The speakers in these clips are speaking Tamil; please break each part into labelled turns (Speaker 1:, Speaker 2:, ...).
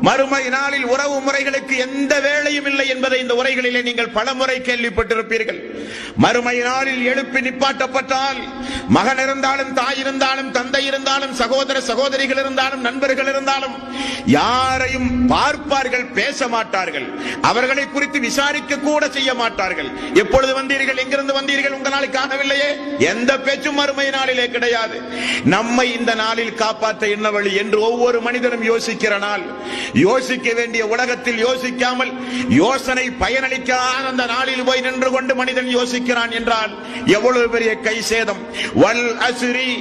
Speaker 1: மறுமை நாளில் உறவு முறைகளுக்கு எந்த வேளையும் இல்லை என்பதை இந்த உரைகளிலே நீங்கள் பலமுறை கேள்விப்பட்டிருப்பீர்கள். மறுமை நாளில் எழுப்பி நிப்பாட்டப்பட்டால் மகன் இருந்தாலும் தாய் இருந்தாலும் தந்தை இருந்தாலும் சகோதர சகோதரிகள் இருந்தாலும் நண்பர்கள் இருந்தாலும் யாரையும் பார்ப்பார்கள், பேச மாட்டார்கள். அவர்களை குறித்து விசாரிக்க கூட செய்ய மாட்டார்கள். எப்பொழுது வந்தீர்கள், எங்கிருந்து வந்தீர்கள், உங்களால் காணவில்லையே, எந்த பேச்சும் மறுமை நாளிலே கிடையாது. நம்மை இந்த நாளில் காப்பாற்ற என்ன வழி என்று ஒவ்வொரு மனிதனும் யோசிக்கிற நாள். யோசிக்க வேண்டிய உலகத்தில் யோசிக்காமல் யோசனை பயனளிக்காத அந்த நாளில் போய் நின்று கொண்டு மனிதன் யோசிக்கிறான் என்றால் எவ்வளவு பெரிய கை சேதம். வல் அஸ்ரி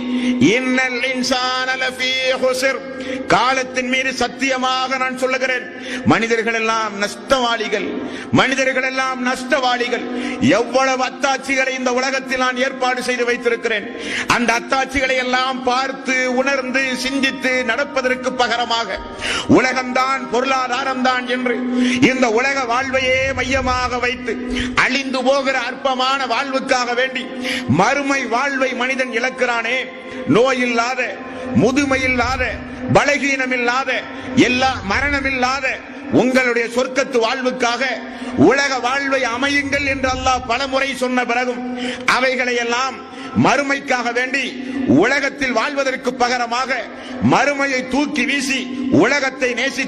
Speaker 1: இன்னல் இன்சான லஃபீ ஹுஸ்ர், காலத்தின் மீது சத்தியமாக நான் சொல்லுகிறேன், மனிதர்கள் எல்லாம் நஷ்டவாளிகள், மனிதர்கள் எல்லாம் நஷ்டவாளிகள். எவ்வளவு அத்தாட்சிகளை இந்த உலகத்தில் நான் ஏற்பாடு செய்து வைத்திருக்கிறேன். அந்த அத்தாட்சிகளை எல்லாம் பார்த்து உணர்ந்து சிந்தித்து நடப்பதற்கு பகரமாக உலகம்தான் பொருளாதாரம் தான் என்று இந்த உலக வாழ்வையே மையமாக வைத்து அழிந்து போகிற அற்பமான வாழ்வுக்காக வேண்டி மறுமை வாழ்வை மனிதன் இழக்கிறானே. நோயில்லாத, முதுமையில்லாத, பலகீனமில்லாத, எல்லா மரணமில்லாத உங்களுடைய சொர்க்கத்து வாழ்வுக்காக உலக வாழ்வை அமையுங்கள் என்று அல்லாஹ் பலமுறை சொன்ன பிறகும் அவைகளை எல்லாம் மறுமைக்காக வேண்டி உலகத்தில் வாழ்வதற்கு பகரமாக மறுமையை தூக்கி வீசி உலகத்தை நேசி